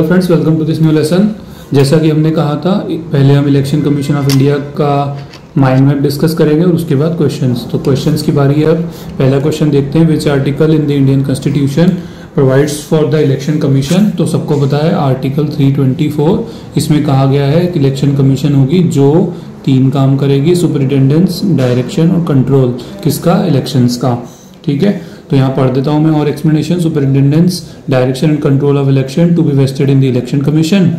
Friends, welcome to this new lesson. जैसा कि हमने कहा था, पहले हम इलेक्शन कमीशन ऑफ इंडिया का माइंड मैप डिस्कस करेंगे और उसके बाद क्वेश्चंस। तो क्वेश्चंस की बारी है। अब पहला क्वेश्चन देखते हैं, which article in the Indian constitution provides for the election commission. तो सबको पता है आर्टिकल 324, इसमें कहा गया है कि इलेक्शन कमीशन होगी जो 3 काम करेगी, सुपरिटेंडेंस, डायरेक्शन और कंट्रोल। किसका? इलेक्शंस का। ठीक है, तो यहाँ पढ़ देता हूँ मैं और explanation. Superintendence, direction and control of election to be vested in the election commission.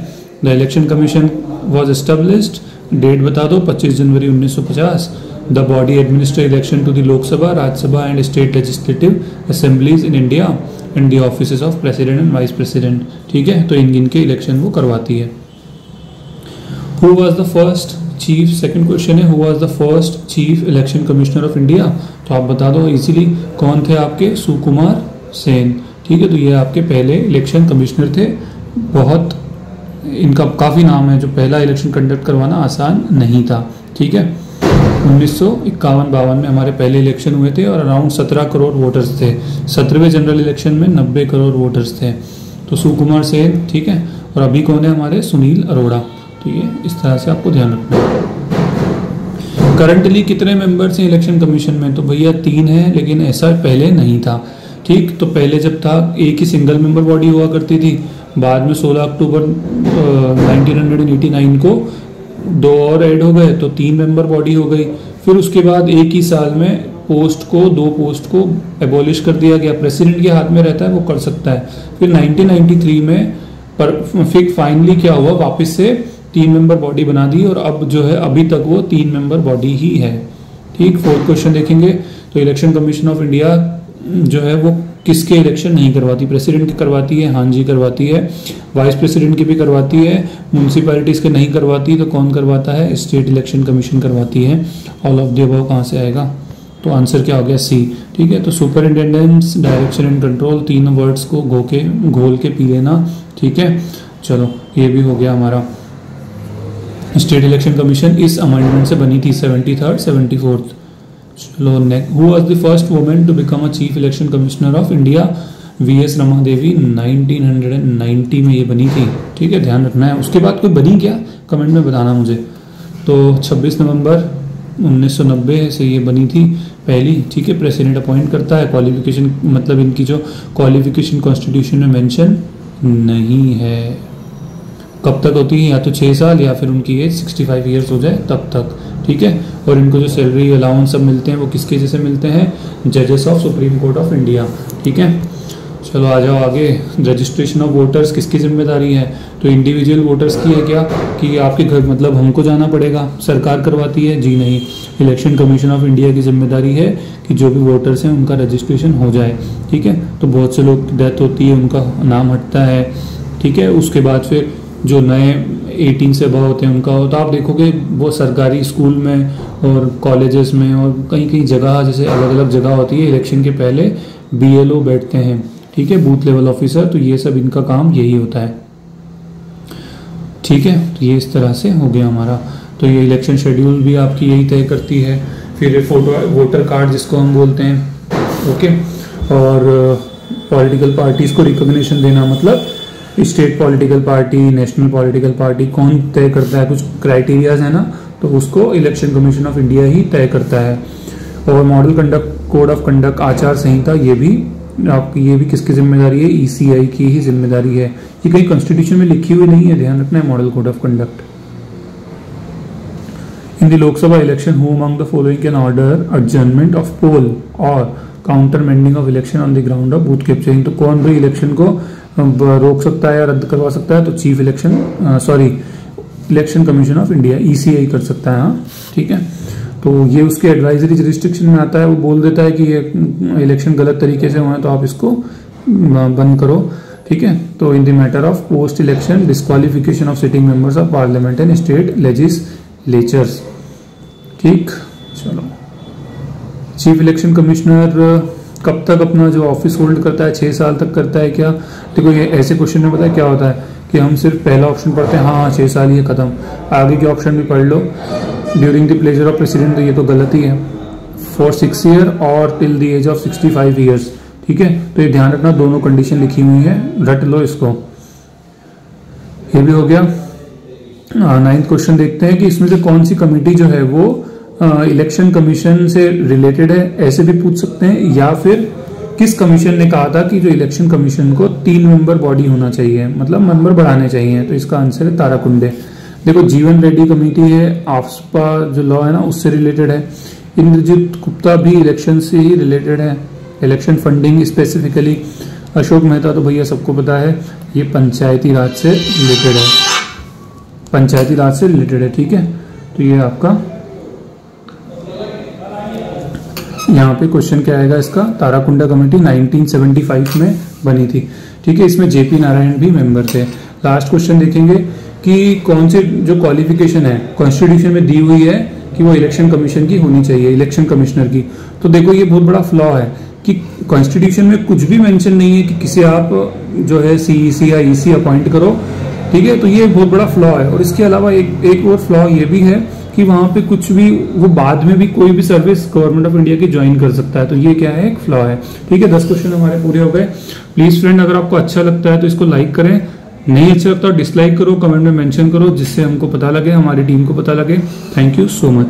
The election commission was established, date बता दो, 25 जनवरी 1950। The body administer election to the Lok Sabha, Rajya Sabha and state legislative assemblies in India and the offices of president and vice president. ठीक है, तो इनके election वो करवाती है। Who was the first chief, second question है, who was the first chief election commissioner of India. तो आप बता दो इजीली, कौन थे आपके? सुकुमार सेन। ठीक है, तो ये आपके पहले इलेक्शन कमिश्नर थे। बहुत इनका काफ़ी नाम है, जो पहला इलेक्शन कंडक्ट करवाना आसान नहीं था। ठीक है, 1951-52 में हमारे पहले इलेक्शन हुए थे और अराउंड 17 करोड़ वोटर्स थे। 17वें जनरल इलेक्शन में 90 करोड़ वोटर्स थे। तो सुकुमार सेन, ठीक है। और अभी कौन है हमारे? सुनील अरोड़ा। तो ये इस तरह से आपको ध्यान रखना है। करंटली कितने मेंबर्स हैं इलेक्शन कमीशन में? तो भैया 3 हैं, लेकिन ऐसा पहले नहीं था। ठीक, तो पहले जब था एक ही सिंगल मेंबर बॉडी हुआ करती थी। बाद में 16 अक्टूबर 1989 को 2 और ऐड हो गए, तो 3 मेंबर बॉडी हो गई। फिर उसके बाद एक ही साल में 2 पोस्ट को एबॉलिश कर दिया गया। प्रेसिडेंट के हाथ में रहता है, वो कर सकता है। फिर 1993 में फाइनली क्या हुआ, वापस से 3 मेंबर बॉडी बना दी और अब जो है अभी तक वो 3 मेंबर बॉडी ही है। ठीक, 4th क्वेश्चन देखेंगे। तो इलेक्शन कमीशन ऑफ इंडिया जो है वो किसके इलेक्शन नहीं करवाती? प्रेसिडेंट की करवाती है, हाँ जी करवाती है। वाइस प्रेसिडेंट की भी करवाती है। म्यूनसिपैलिटीज के नहीं करवाती, तो कौन करवाता है? स्टेट इलेक्शन कमीशन करवाती है। ऑल ऑफ द अबव कहाँ से आएगा? तो आंसर क्या हो गया? सी। ठीक है, तो superintendence, direction and control, 3 words को घोल के पी लेना। ठीक है, चलो ये भी हो गया हमारा। स्टेट इलेक्शन कमीशन इस अमेंडमेंट से बनी थी, 73rd, 74th। चलो next, who was the first women to become a chief election commissioner of India? VS Rama Devi. 1990 में ये बनी थी। ठीक है, ध्यान रखना है। उसके बाद कोई बनी क्या, कमेंट में बताना मुझे। तो 26 नवंबर 1990 से ये बनी थी पहली। ठीक है, प्रेसिडेंट अपॉइंट करता है। क्वालिफिकेशन मतलब इनकी जो क्वालिफिकेशन कॉन्स्टिट्यूशन में मेंशन नहीं है। कब तक होती है? या तो 6 साल या फिर उनकी एज 65 ईयर्स हो जाए तब तक। ठीक है, और इनको जो सैलरी अलाउंस सब मिलते हैं वो किसके जैसे मिलते हैं? जजेस of supreme court of India. ठीक है, चलो आ जाओ आगे। रजिस्ट्रेशन ऑफ वोटर्स किसकी जिम्मेदारी है? तो इंडिविजुअल वोटर्स की है क्या, कि आपके घर मतलब हमको जाना पड़ेगा? सरकार करवाती है? जी नहीं, इलेक्शन कमीशन ऑफ इंडिया की जिम्मेदारी है कि जो भी वोटर्स हैं उनका रजिस्ट्रेशन हो जाए। ठीक है, तो बहुत से लोग डेथ होती है, उनका नाम हटता है। ठीक है, उसके बाद फिर जो नए 18 से अबव होते हैं उनका होता। आप देखोगे वो सरकारी स्कूल में और कॉलेजेस में और कहीं कहीं जगह, जैसे अलग अलग जगह होती है, इलेक्शन के पहले BLO बैठते हैं। ठीक है, बूथ लेवल ऑफिसर। तो ये सब इनका काम यही होता है। ठीक है, तो ये इस तरह से हो गया हमारा। तो ये इलेक्शन शेड्यूल भी आपकी यही तय करती है। फिर फोटो वोटर कार्ड जिसको हम बोलते हैं। ओके, और पॉलिटिकल पार्टीज को रिकॉग्निशन देना, मतलब state political party, national political party कौन तय करता है? कुछ क्राइटेरियाज है ना, तो उसको इलेक्शन कमीशन ऑफ इंडिया ही तय करता है। और model conduct, code of conduct, आचार संहिता, ये भी किसकी जिम्मेदारी है? ECI की ही जिम्मेदारी है। ये कहीं कॉन्स्टिट्यूशन में लिखी हुई नहीं है, ध्यान रखना है। Model code of conduct. In the Lok Sabha election, who among the following can order adjournment of poll और countermanding of election on the ground of booth capturing? तो कौन भी इलेक्शन को रोक सकता है या रद्द करवा सकता है? तो chief election commission of India, ECI कर सकता है। हाँ, ठीक है, तो ये उसके एडवाइजरी रिस्ट्रिक्शन में आता है। वो बोल देता है कि ये इलेक्शन गलत तरीके से हुए हैं तो आप इसको बंद करो। ठीक है, तो in the matter of post election disqualification of sitting members of parliament and state legislatures. ठीक, चलो। चीफ इलेक्शन कमिश्नर कब तक अपना जो ऑफिस होल्ड करता है? 6 साल तक करता है क्या? देखो ये ऐसे क्वेश्चन में पता है क्या होता है कि हम सिर्फ पहला ऑप्शन पढ़ते हैं, हाँ 6 साल ये खत्म। आगे के ऑप्शन भी पढ़ लो। During the pleasure of president, तो ये तो गलत ही है। फॉर 6 ईयर और till the age of 65 years. ठीक है, तो ये ध्यान रखना, दोनों कंडीशन लिखी हुई है, रट लो इसको। ये भी हो गया। 9th क्वेश्चन देखते हैं कि इसमें से कौन सी कमेटी जो है वो इलेक्शन कमीशन से रिलेटेड है, ऐसे भी पूछ सकते हैं, या फिर किस कमीशन ने कहा था कि जो इलेक्शन कमीशन को 3 मेंबर बॉडी होना चाहिए, मतलब मेंबर बढ़ाने चाहिए। तो इसका आंसर है ताराकुंडे। देखो जीवन रेड्डी कमेटी है, आफ्सपा जो लॉ है ना उससे रिलेटेड है। इंद्रजीत गुप्ता भी इलेक्शन से ही रिलेटेड है, election funding specifically. Ashok Mehta तो भैया सबको पता है, ये पंचायती राज से रिलेटेड है, पंचायती राज से रिलेटेड है, ठीक है। तो ये आपका यहाँ पे क्वेश्चन क्या आएगा इसका, ताराकुंडा कमेटी 1975 में बनी थी, ठीक है। इसमें जेपी नारायण भी मेंबर थे। लास्ट क्वेश्चन देखेंगे कि कौन से जो क्वालिफिकेशन है कॉन्स्टिट्यूशन में दी हुई है कि वो इलेक्शन कमीशन की होनी चाहिए, इलेक्शन कमिश्नर की। तो देखो ये बहुत बड़ा फ्लॉ है कि कॉन्स्टिट्यूशन में कुछ भी मेंशन नहीं है कि किसी आप जो है सीईसी या ईसी अपॉइंट करो, ठीक है। तो ये बहुत बड़ा फ्लॉ है। और इसके अलावा एक और फ्लॉ ये भी है कि वहां पे कुछ भी वो बाद में भी कोई भी सर्विस गवर्नमेंट ऑफ इंडिया की ज्वाइन कर सकता है। तो ये क्या है, एक फ्लॉ है, ठीक है। 10 क्वेश्चन हमारे पूरे हो गए। प्लीज फ्रेंड, अगर आपको अच्छा लगता है तो इसको लाइक करें, नहीं अच्छा लगता डिसलाइक करो, कमेंट में मेंशन करो, जिससे हमको पता लगे, हमारी टीम को पता लगे। Thank you so much.